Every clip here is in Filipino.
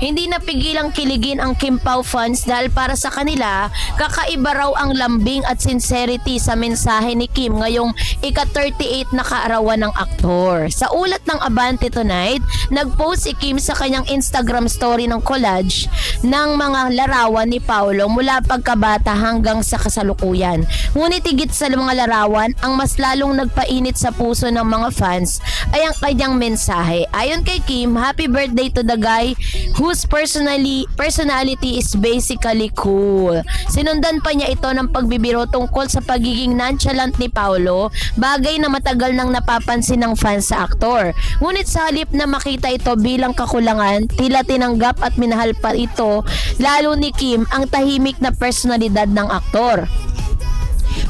Hindi napigilang kiligin ang Kim Pao fans dahil para sa kanila, kakaiba raw ang lambing at sincerity sa mensahe ni Kim ngayong ika-38 na kaarawan ng aktor. Sa ulat ng Abante Tonight, nag-post si Kim sa kanyang Instagram story ng collage ng mga larawan ni Paolo mula pagkabata hanggang sa kasalukuyan. Ngunit higit sa mga larawan, ang mas lalong nagpainit sa puso ng mga fans ay ang kanyang mensahe. Ayon kay Kim, happy birthday to the guy whose personality is basically cool. Sinundan pa niya ito ng pagbibiro tungkol sa pagiging nonchalant ni Paolo, bagay na matagal nang napapansin ng fans sa aktor. Ngunit sa halip na makita ito bilang kakulangan, tila tinanggap at minahal pa ito lalo ni Kim ang tahimik na personalidad ng aktor.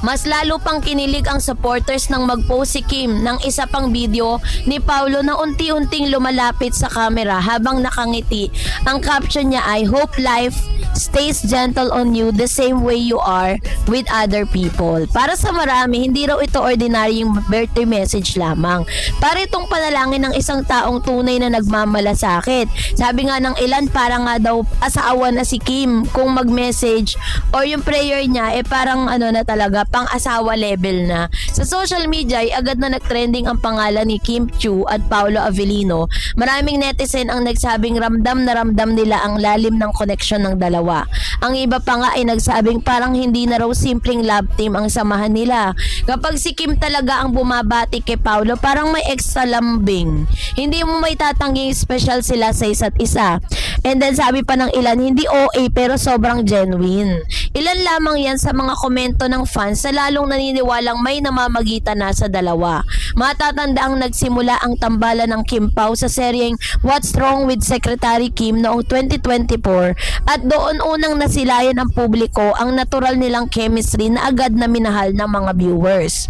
Mas lalo pang kinilig ang supporters nang mag-post si Kim ng isa pang video ni Paolo na unti-unting lumalapit sa camera habang nakangiti. Ang caption niya ay, "Hope life stays gentle on you the same way you are with other people." Para sa marami, hindi raw ito ordinaryong birthday message lamang. Para itong panalangin ng isang taong tunay na nagmamalasakit. Sabi nga ng ilan, para nga daw asawa na si Kim kung mag-message or yung prayer niya parang na talaga pang-asawa level na. Sa social media ay agad na nag-trending ang pangalan ni Kim Chiu at Paolo Avellino. Maraming netizen ang nagsabing ramdam na ramdam nila ang lalim ng koneksyon ng dalawa. Ang iba pa nga ay nagsabing parang hindi na raw simpleng love team ang samahan nila. Kapag si Kim talaga ang bumabati kay Paolo, parang may extra lambing. Hindi mo may tatangging special sila sa isa't isa. And then sabi pa ng ilan, hindi OA pero sobrang genuine. Ilan lamang yan sa mga komento ng fans na lalong naniniwalang may namamagitan na sa dalawa. Matatanda ang nagsimula ang tambalan ng Kim Pao sa seryeng What's Wrong with Secretary Kim noong 2024 at doon unang nasilayan ng publiko ang natural nilang chemistry na agad na minahal ng mga viewers.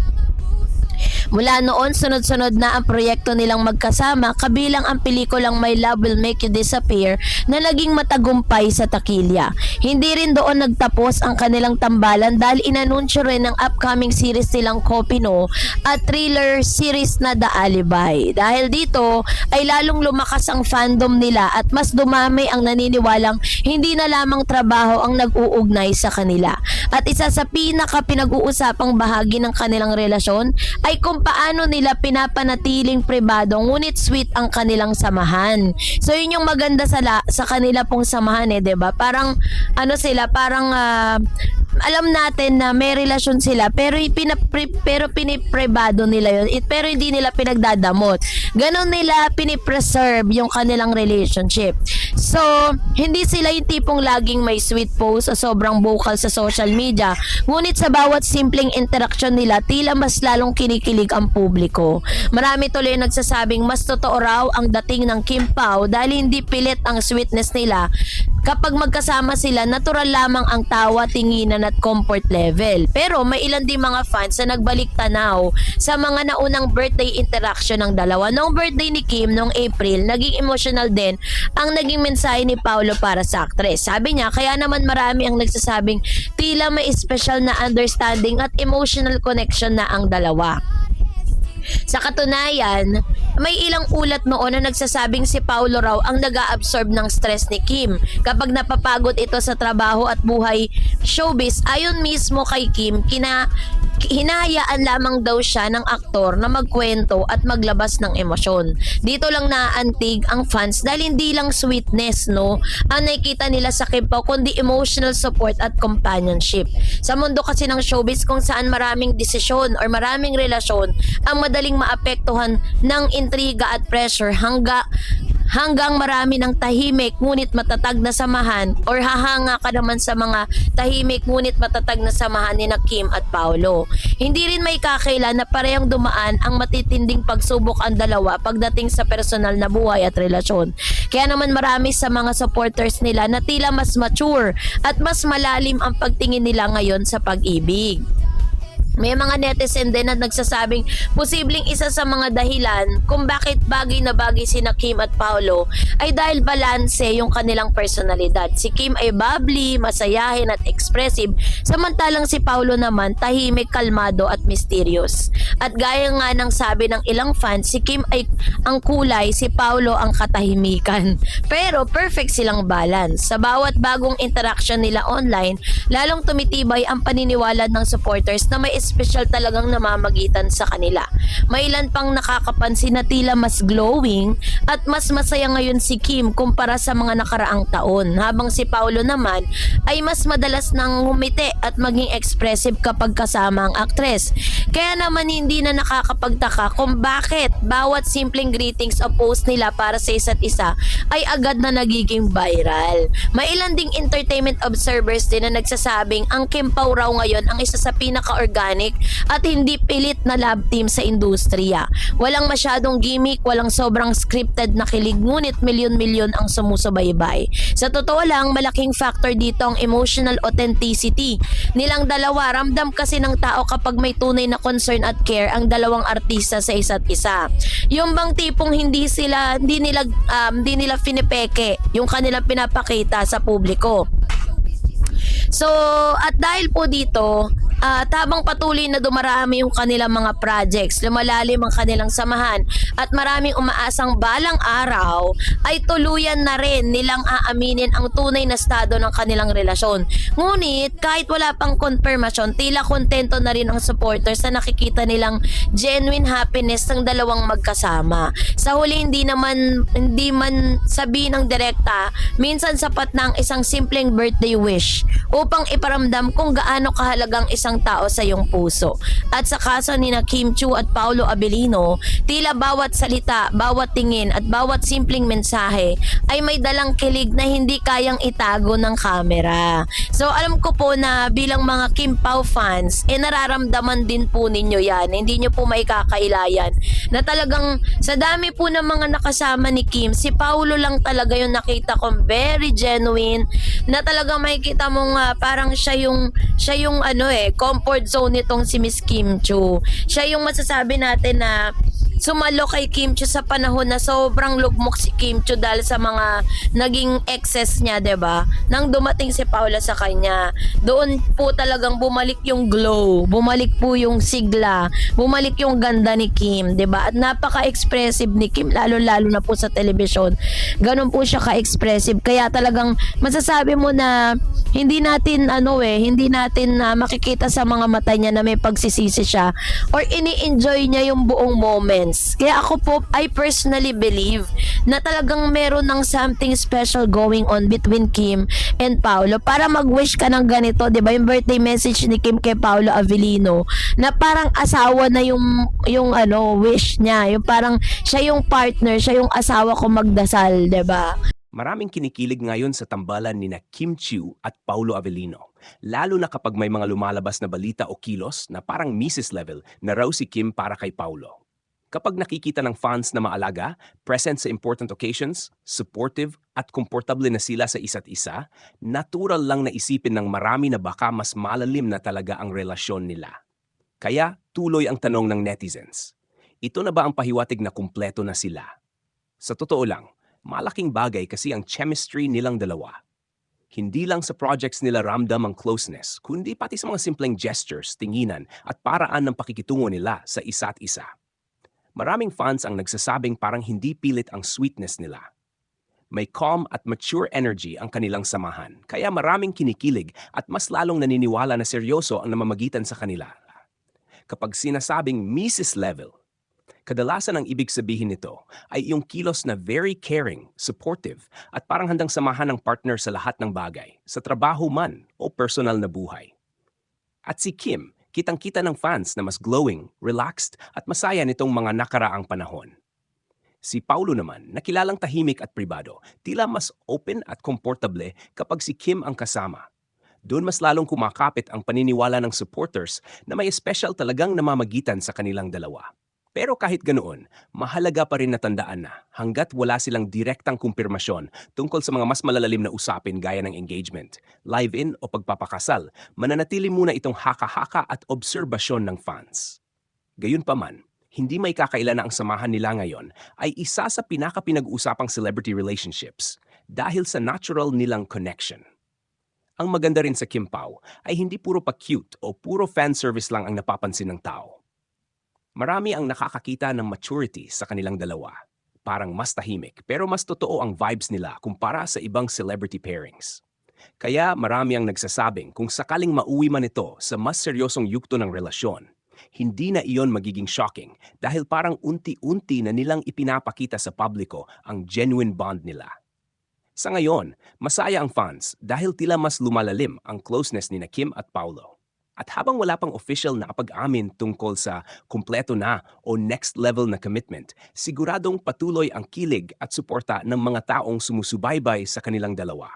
Mula noon, sunod-sunod na ang proyekto nilang magkasama, kabilang ang pelikulang My Love Will Make You Disappear na naging matagumpay sa takilya. Hindi rin doon nagtapos ang kanilang tambalan dahil inanunsyo rin ng upcoming series nilang Kopino at thriller series na The Alibi. Dahil dito ay lalong lumakas ang fandom nila at mas dumami ang naniniwalang hindi na lamang trabaho ang nag-uugnay sa kanila. At isa sa pinaka-pinag-uusapang bahagi ng kanilang relasyon ay kung paano nila pinapanatiling pribado ngunit sweet ang kanilang samahan. So yun yung maganda sa kanila pong samahan 'di ba? Parang alam natin na may relasyon sila pero pinipribado nila yun pero hindi nila pinagdadamot. Ganon nila pinipreserve yung kanilang relationship. So, hindi sila yung tipong laging may sweet post o sobrang vocal sa social media. Ngunit sa bawat simpleng interaction nila, tila mas lalong kinikilig ang publiko. Marami tuloy nagsasabing mas totoo raw ang dating ng Kim Pao dahil hindi pilit ang sweetness nila. Kapag magkasama sila, natural lamang ang tawa, tinginan at comfort level. Pero may ilan din mga fans na nagbalik tanaw sa mga naunang birthday interaction ng dalawa. Noong birthday ni Kim noong April, naging emotional din ang naging mensahe ni Paolo para sa aktres. Sabi niya, kaya naman marami ang nagsasabing tila may special na understanding at emotional connection na ang dalawa. Sa katunayan, may ilang ulat noon na nagsasabing si Paolo raw ang nag-a-absorb ng stress ni Kim kapag napapagod ito sa trabaho at buhay showbiz. Ayon mismo kay Kim, hinahayaan lamang daw siya ng aktor na magkwento at maglabas ng emosyon. Dito lang naaantig ang fans dahil hindi lang sweetness ang nakikita nila sa Kim Pao kundi emotional support at companionship. Sa mundo kasi ng showbiz kung saan maraming desisyon or maraming relasyon ang madaling maapektuhan ng intriga at pressure hanggang marami ng tahimik ngunit matatag na samahan or hahanga ka naman sa mga tahimik ngunit matatag na samahan ni Kim at Paolo. Hindi rin may kakailan na parehong dumaan ang matitinding pagsubok ang dalawa pagdating sa personal na buhay at relasyon. Kaya naman marami sa mga supporters nila na tila mas mature at mas malalim ang pagtingin nila ngayon sa pag-ibig. May mga netizen din na nagsasabing posibleng isa sa mga dahilan kung bakit bagay na bagay sina Kim at Paolo ay dahil balanse yung kanilang personalidad. Si Kim ay bubbly, masayahin at expressive, samantalang si Paolo naman tahimik, kalmado at mysterious. At gaya nga ng sabi ng ilang fans, si Kim ay ang kulay, si Paolo ang katahimikan. Pero perfect silang balance. Sa bawat bagong interaction nila online, lalong tumitibay ang paniniwala ng supporters na may espesyal talagang namamagitan sa kanila. May ilan pang nakakapansin na tila mas glowing at mas masaya ngayon si Kim kumpara sa mga nakaraang taon, habang si Paolo naman ay mas madalas nang ngumiti at maging expressive kapag kasama ang aktres. Kaya naman hindi na nakakapagtaka kung bakit bawat simpleng greetings o post nila para sa isa't isa ay agad na nagiging viral. May ilan ding entertainment observers din na nagsasabing ang Kim Pao raw ngayon ang isa sa pinaka-organic at hindi pilit na love team sa industriya. Walang masyadong gimmick, walang sobrang scripted na kilig, ngunit milyon-milyon ang sumusubaybay. Sa totoo lang, malaking factor dito ang emotional authenticity nilang dalawa. Ramdam kasi ng tao kapag may tunay na concern at care ang dalawang artista sa isa't isa. Yung bang tipong hindi nila pinipeke yung kanilang pinapakita sa publiko. So, at dahil po dito, habang patuloy na dumarami yung kanilang mga projects, lumalalim ang kanilang samahan, at maraming umaasang balang araw ay tuluyan na rin nilang aaminin ang tunay na estado ng kanilang relasyon. Ngunit kahit wala pang konfirmasyon, tila kontento na rin ang supporters na nakikita nilang genuine happiness ng dalawang magkasama. Sa huli, hindi man sabihin ng direkta, minsan sapat na ang isang simpleng birthday wish upang iparamdam kung gaano kahalagang isang tao sa iyong puso. At sa kaso ni Kim Chiu at Paolo Abilino, tila bawat salita, bawat tingin at bawat simpleng mensahe ay may dalang kilig na hindi kayang itago ng kamera. So alam ko po na bilang mga Kim Pao fans, nararamdaman din po ninyo yan. Hindi nyo po maikakailayan na talagang sa dami po ng mga nakasama ni Kim, si Paolo lang talaga yung nakita kong very genuine, na talagang makikita mong parang siya yung comfort zone nitong si Miss Kim Chiu. Siya yung masasabi natin na sumalo kay Kim Chiu sa panahon na sobrang lugmok si Kim Chiu dahil sa mga naging excess niya, 'di ba? Nang dumating si Paula sa kanya, doon po talagang bumalik yung glow, bumalik po yung sigla, bumalik yung ganda ni Kim, 'di ba? At napaka-expressive ni Kim, lalo-lalo na po sa telebisyon. Ganun po siya ka-expressive. Kaya talagang masasabi mo na hindi natin makikita sa mga mata niya na may pagsisisi siya or ini-enjoy niya yung buong moments. Kaya ako po, I personally believe na talagang meron ng something special going on between Kim and Paolo para mag-wish ka ng ganito, 'di ba? Yung birthday message ni Kim kay Paolo Avellino na parang asawa na yung wish niya, yung parang siya yung partner, siya yung asawa ko magdasal, 'di ba? Maraming kinikilig ngayon sa tambalan ni Kim Chiu at Paolo Avellino, lalo na kapag may mga lumalabas na balita o kilos na parang Mrs. level na raw si Kim para kay Paolo. Kapag nakikita ng fans na maalaga, present sa important occasions, supportive at komportable na sila sa isa't isa, natural lang na isipin ng marami na baka mas malalim na talaga ang relasyon nila. Kaya tuloy ang tanong ng netizens. Ito na ba ang pahiwatig na kumpleto na sila? Sa totoo lang, malaking bagay kasi ang chemistry nilang dalawa. Hindi lang sa projects nila ramdam ang closeness, kundi pati sa mga simpleng gestures, tinginan at paraan ng pakikitungo nila sa isa't isa. Maraming fans ang nagsasabing parang hindi pilit ang sweetness nila. May calm at mature energy ang kanilang samahan, kaya maraming kinikilig at mas lalong naniniwala na seryoso ang namamagitan sa kanila. Kapag sinasabing Mrs. level, kadalasan ang ibig sabihin nito ay yung kilos na very caring, supportive at parang handang samahan ng partner sa lahat ng bagay, sa trabaho man o personal na buhay. At si Kim, kitang-kita ng fans na mas glowing, relaxed at masaya nitong mga nakaraang panahon. Si Paolo naman, nakilalang tahimik at pribado, tila mas open at komportable kapag si Kim ang kasama. Doon mas lalong kumakapit ang paniniwala ng supporters na may special talagang namamagitan sa kanilang dalawa. Pero kahit ganoon, mahalaga pa rin na tandaan na hanggat wala silang direktang kumpirmasyon tungkol sa mga mas malalalim na usapin gaya ng engagement, live-in o pagpapakasal, mananatili muna itong haka-haka at obserbasyon ng fans. Gayunpaman, hindi may kakaila na ang samahan nila ngayon ay isa sa pinaka-pinag-usapang celebrity relationships dahil sa natural nilang connection. Ang maganda rin sa Kim Pao ay hindi puro pa-cute o puro fan service lang ang napapansin ng tao. Marami ang nakakakita ng maturity sa kanilang dalawa. Parang mas tahimik pero mas totoo ang vibes nila kumpara sa ibang celebrity pairings. Kaya marami ang nagsasabing kung sakaling mauwi man ito sa mas seryosong yugto ng relasyon, hindi na iyon magiging shocking dahil parang unti-unti na nilang ipinapakita sa publiko ang genuine bond nila. Sa ngayon, masaya ang fans dahil tila mas lumalalim ang closeness ni na Kim at Paulo. At habang wala pang official na pag-amin tungkol sa kumpleto na o next level na commitment, siguradong patuloy ang kilig at suporta ng mga taong sumusubaybay sa kanilang dalawa.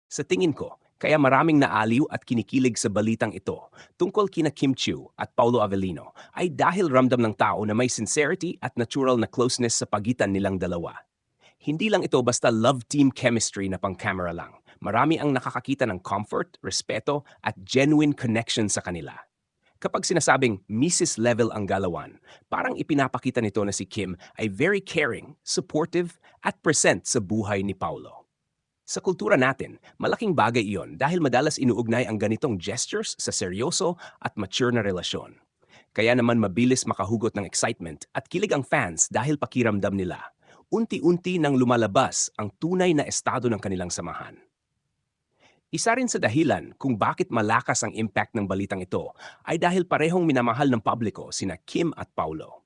Sa tingin ko, kaya maraming naaliw at kinikilig sa balitang ito tungkol kina Kim Chiu at Paulo Avellino ay dahil ramdam ng tao na may sincerity at natural na closeness sa pagitan nilang dalawa. Hindi lang ito basta love team chemistry na pang-camera lang. Marami ang nakakakita ng comfort, respeto at genuine connection sa kanila. Kapag sinasabing Mrs. Level ang galawan, parang ipinapakita nito na si Kim ay very caring, supportive at present sa buhay ni Paulo. Sa kultura natin, malaking bagay iyon dahil madalas inuugnay ang ganitong gestures sa seryoso at mature na relasyon. Kaya naman mabilis makahugot ng excitement at kilig ang fans dahil pakiramdam nila. Unti-unti nang lumalabas ang tunay na estado ng kanilang samahan. Isa rin sa dahilan kung bakit malakas ang impact ng balitang ito ay dahil parehong minamahal ng publiko sina Kim at Paulo.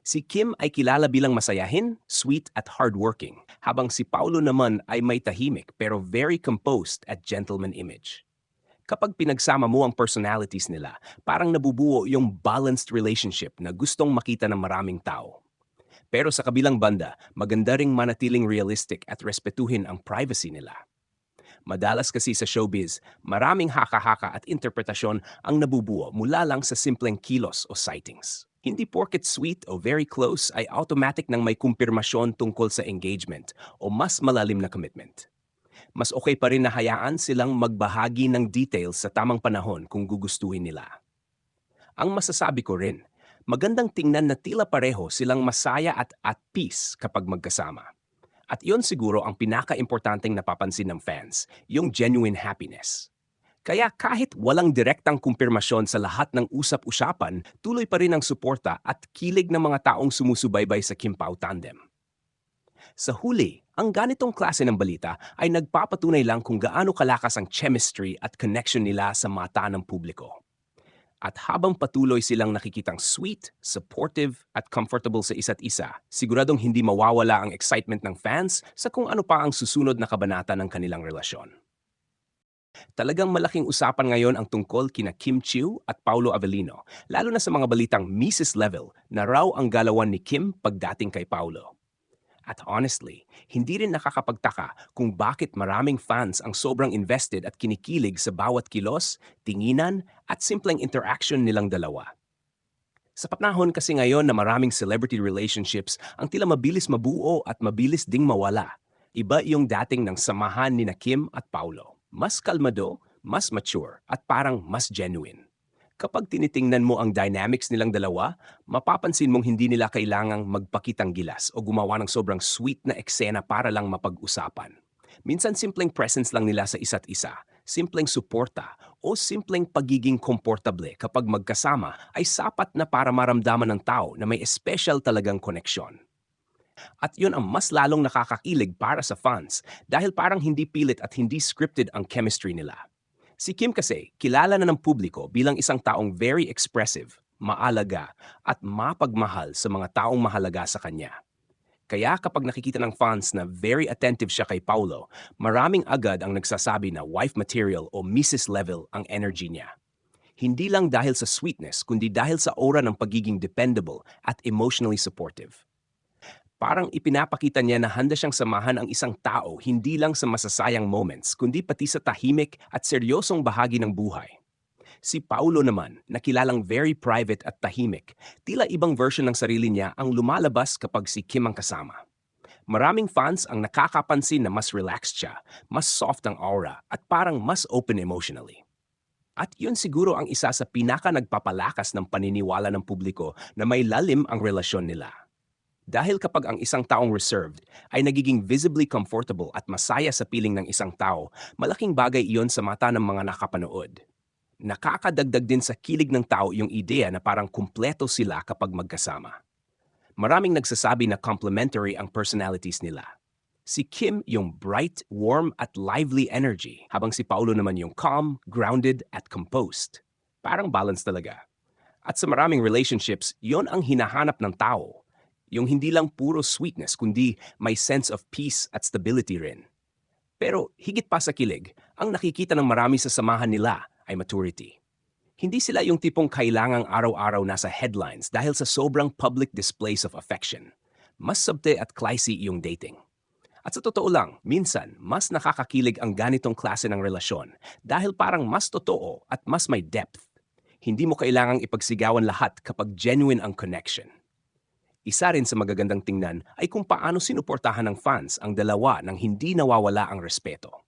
Si Kim ay kilala bilang masayahin, sweet at hardworking, habang si Paulo naman ay may tahimik pero very composed at gentleman image. Kapag pinagsama mo ang personalities nila, parang nabubuo yung balanced relationship na gustong makita ng maraming tao. Pero sa kabilang banda, maganda ring manatiling realistic at respetuhin ang privacy nila. Madalas kasi sa showbiz, maraming haka-haka at interpretasyon ang nabubuo mula lang sa simpleng kilos o sightings. Hindi porket sweet o very close ay automatic nang may kumpirmasyon tungkol sa engagement o mas malalim na commitment. Mas okay pa rin na hayaan silang magbahagi ng details sa tamang panahon kung gugustuhin nila. Ang masasabi ko rin, magandang tingnan na tila pareho silang masaya at peace kapag magkasama. At iyon siguro ang pinaka-importanteng napapansin ng fans, yung genuine happiness. Kaya kahit walang direktang kumpirmasyon sa lahat ng usap-usapan, tuloy pa rin ang suporta at kilig ng mga taong sumusubaybay sa Kim Pao tandem. Sa huli, ang ganitong klase ng balita ay nagpapatunay lang kung gaano kalakas ang chemistry at connection nila sa mata ng publiko. At habang patuloy silang nakikitang sweet, supportive at comfortable sa isa't isa, siguradong hindi mawawala ang excitement ng fans sa kung ano pa ang susunod na kabanata ng kanilang relasyon. Talagang malaking usapan ngayon ang tungkol kina Kim Chiu at Paulo Avellino, lalo na sa mga balitang Mrs. Level na raw ang galawan ni Kim pagdating kay Paulo. At honestly, hindi rin nakakapagtaka kung bakit maraming fans ang sobrang invested at kinikilig sa bawat kilos, tinginan at simpleng interaction nilang dalawa. Sa panahon kasi ngayon na maraming celebrity relationships ang tila mabilis mabuo at mabilis ding mawala. Iba yung dating ng samahan ni na Kim at Paulo. Mas kalmado, mas mature at parang mas genuine. Kapag tinitingnan mo ang dynamics nilang dalawa, mapapansin mong hindi nila kailangang magpakitang gilas o gumawa ng sobrang sweet na eksena para lang mapag-usapan. Minsan simpleng presence lang nila sa isa't isa, simpleng suporta o simpleng pagiging komportable kapag magkasama ay sapat na para maramdaman ng tao na may special talagang koneksyon. At yun ang mas lalong nakakakilig para sa fans dahil parang hindi pilit at hindi scripted ang chemistry nila. Si Kim kasi, kilala na ng publiko bilang isang taong very expressive, maalaga, at mapagmahal sa mga taong mahalaga sa kanya. Kaya kapag nakikita ng fans na very attentive siya kay Paulo, maraming agad ang nagsasabi na wife material o Mrs. Level ang energy niya. Hindi lang dahil sa sweetness, kundi dahil sa aura ng pagiging dependable at emotionally supportive. Parang ipinapakita niya na handa siyang samahan ang isang tao hindi lang sa masasayang moments, kundi pati sa tahimik at seryosong bahagi ng buhay. Si Paulo naman, na kilalang very private at tahimik, tila ibang version ng sarili niya ang lumalabas kapag si Kim ang kasama. Maraming fans ang nakakapansin na mas relaxed siya, mas soft ang aura, at parang mas open emotionally. At yun siguro ang isa sa pinaka nagpapalakas ng paniniwala ng publiko na may lalim ang relasyon nila. Dahil kapag ang isang taong reserved ay nagiging visibly comfortable at masaya sa piling ng isang tao, malaking bagay iyon sa mata ng mga nakapanood. Nakakadagdag din sa kilig ng tao yung ideya na parang kumpleto sila kapag magkasama. Maraming nagsasabi na complementary ang personalities nila. Si Kim yung bright, warm at lively energy, habang si Paulo naman yung calm, grounded at composed. Parang balance talaga. At sa maraming relationships, yon ang hinahanap ng tao. Yung hindi lang puro sweetness, kundi may sense of peace at stability rin. Pero higit pa sa kilig, ang nakikita ng marami sa samahan nila ay maturity. Hindi sila yung tipong kailangang araw-araw nasa headlines dahil sa sobrang public displays of affection. Mas subte at classy yung dating. At sa totoo lang, minsan, mas nakakakilig ang ganitong klase ng relasyon dahil parang mas totoo at mas may depth. Hindi mo kailangang ipagsigawan lahat kapag genuine ang connection. Isa rin sa magagandang tingnan ay kung paano sinuportahan ng fans ang dalawa nang hindi nawawala ang respeto.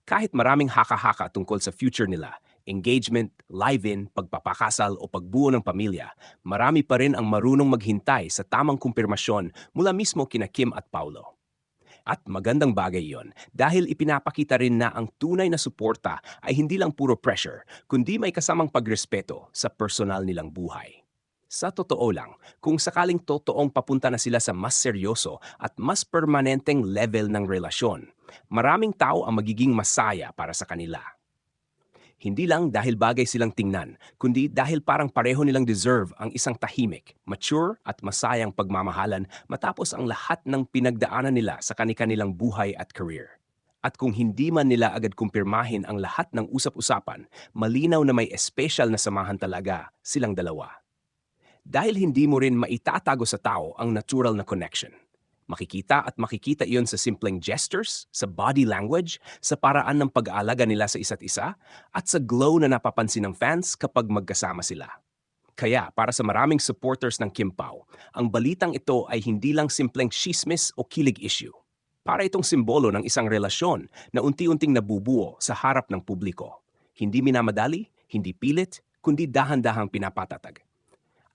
Kahit maraming haka-haka tungkol sa future nila, engagement, live-in, pagpapakasal o pagbuo ng pamilya, marami pa rin ang marunong maghintay sa tamang kumpirmasyon mula mismo kina Kim at Paulo. At magandang bagay yon dahil ipinapakita rin na ang tunay na suporta ay hindi lang puro pressure, kundi may kasamang pagrespeto sa personal nilang buhay. Sa totoo lang, kung sakaling totoong papunta na sila sa mas seryoso at mas permanenteng level ng relasyon, maraming tao ang magiging masaya para sa kanila. Hindi lang dahil bagay silang tingnan, kundi dahil parang pareho nilang deserve ang isang tahimik, mature at masayang pagmamahalan matapos ang lahat ng pinagdaanan nila sa kani-kanilang buhay at career. At kung hindi man nila agad kumpirmahin ang lahat ng usap-usapan, malinaw na may espesyal na samahan talaga silang dalawa. Dahil hindi mo rin maitatago sa tao ang natural na connection. Makikita at makikita iyon sa simpleng gestures, sa body language, sa paraan ng pag-aalaga nila sa isa't isa, at sa glow na napapansin ng fans kapag magkasama sila. Kaya para sa maraming supporters ng Kim Pao, ang balitang ito ay hindi lang simpleng chismis o kilig issue. Para itong simbolo ng isang relasyon na unti-unting nabubuo sa harap ng publiko. Hindi minamadali, hindi pilit, kundi dahan-dahang pinapatatag.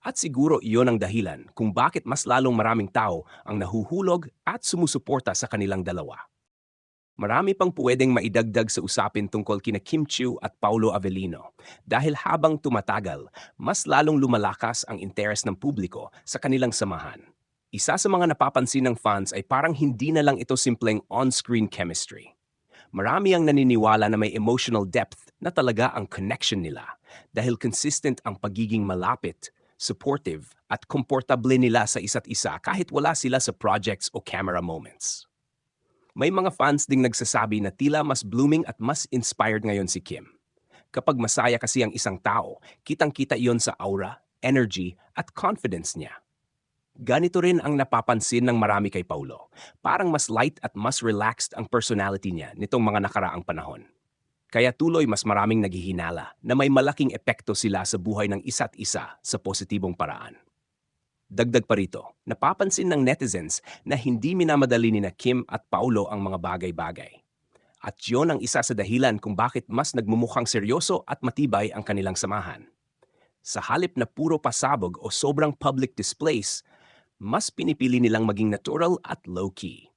At siguro iyon ang dahilan kung bakit mas lalong maraming tao ang nahuhulog at sumusuporta sa kanilang dalawa. Marami pang pwedeng maidagdag sa usapin tungkol kina Kim Chiu at Paulo Avellino dahil habang tumatagal, mas lalong lumalakas ang interes ng publiko sa kanilang samahan. Isa sa mga napapansin ng fans ay parang hindi na lang ito simpleng on-screen chemistry. Marami ang naniniwala na may emotional depth na talaga ang connection nila dahil consistent ang pagiging malapit, supportive at komportable nila sa isa't isa kahit wala sila sa projects o camera moments. May mga fans ding nagsasabi na tila mas blooming at mas inspired ngayon si Kim. Kapag masaya kasi ang isang tao, kitang-kita iyon sa aura, energy at confidence niya. Ganito rin ang napapansin ng marami kay Paulo. Parang mas light at mas relaxed ang personality niya nitong mga nakaraang panahon. Kaya tuloy mas maraming naghihinala na may malaking epekto sila sa buhay ng isa't isa sa positibong paraan. Dagdag pa rito, napapansin ng netizens na hindi minamadali ni na Kim at Paulo ang mga bagay-bagay. At yon ang isa sa dahilan kung bakit mas nagmumukhang seryoso at matibay ang kanilang samahan. Sa halip na puro pasabog o sobrang public displays, mas pinipili nilang maging natural at low-key.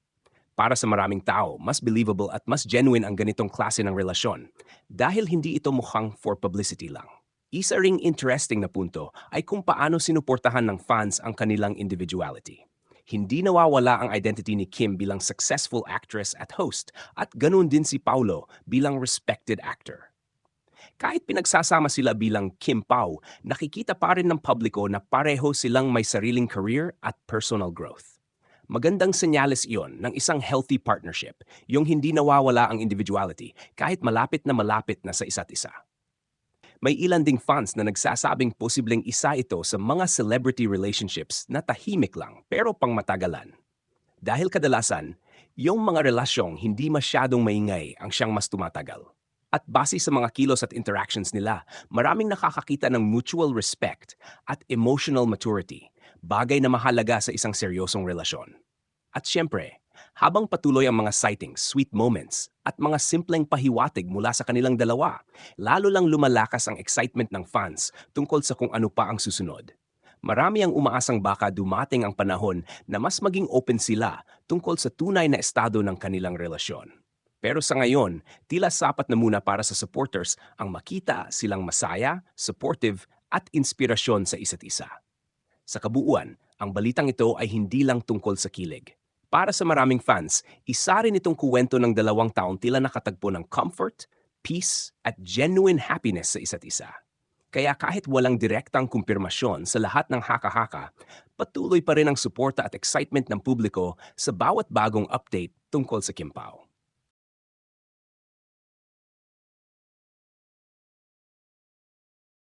Para sa maraming tao, mas believable at mas genuine ang ganitong klase ng relasyon dahil hindi ito mukhang for publicity lang. Isa ring interesting na punto ay kung paano sinuportahan ng fans ang kanilang individuality. Hindi nawawala ang identity ni Kim bilang successful actress at host at ganun din si Paulo bilang respected actor. Kahit pinagsasama sila bilang Kim Pao, nakikita pa rin ng publiko na pareho silang may sariling career at personal growth. Magandang senyales iyon ng isang healthy partnership, yung hindi nawawala ang individuality kahit malapit na sa isa't isa. May ilan ding fans na nagsasabing posibleng isa ito sa mga celebrity relationships na tahimik lang pero pangmatagalan. Dahil kadalasan, yung mga relasyong hindi masyadong maingay ang siyang mas tumatagal. At base sa mga kilos at interactions nila, maraming nakakakita ng mutual respect at emotional maturity, bagay na mahalaga sa isang seryosong relasyon. At syempre, habang patuloy ang mga sightings, sweet moments, at mga simpleng pahiwatig mula sa kanilang dalawa, lalo lang lumalakas ang excitement ng fans tungkol sa kung ano pa ang susunod. Marami ang umaasang baka dumating ang panahon na mas maging open sila tungkol sa tunay na estado ng kanilang relasyon. Pero sa ngayon, tila sapat na muna para sa supporters ang makita silang masaya, supportive, at inspirasyon sa isa't isa. Sa kabuuan, ang balitang ito ay hindi lang tungkol sa kilig. Para sa maraming fans, isa rin itong kuwento ng dalawang taong tila nakatagpo ng comfort, peace, at genuine happiness sa isa't isa. Kaya kahit walang direktang kumpirmasyon sa lahat ng haka-haka, patuloy pa rin ang suporta at excitement ng publiko sa bawat bagong update tungkol sa Kim Pao.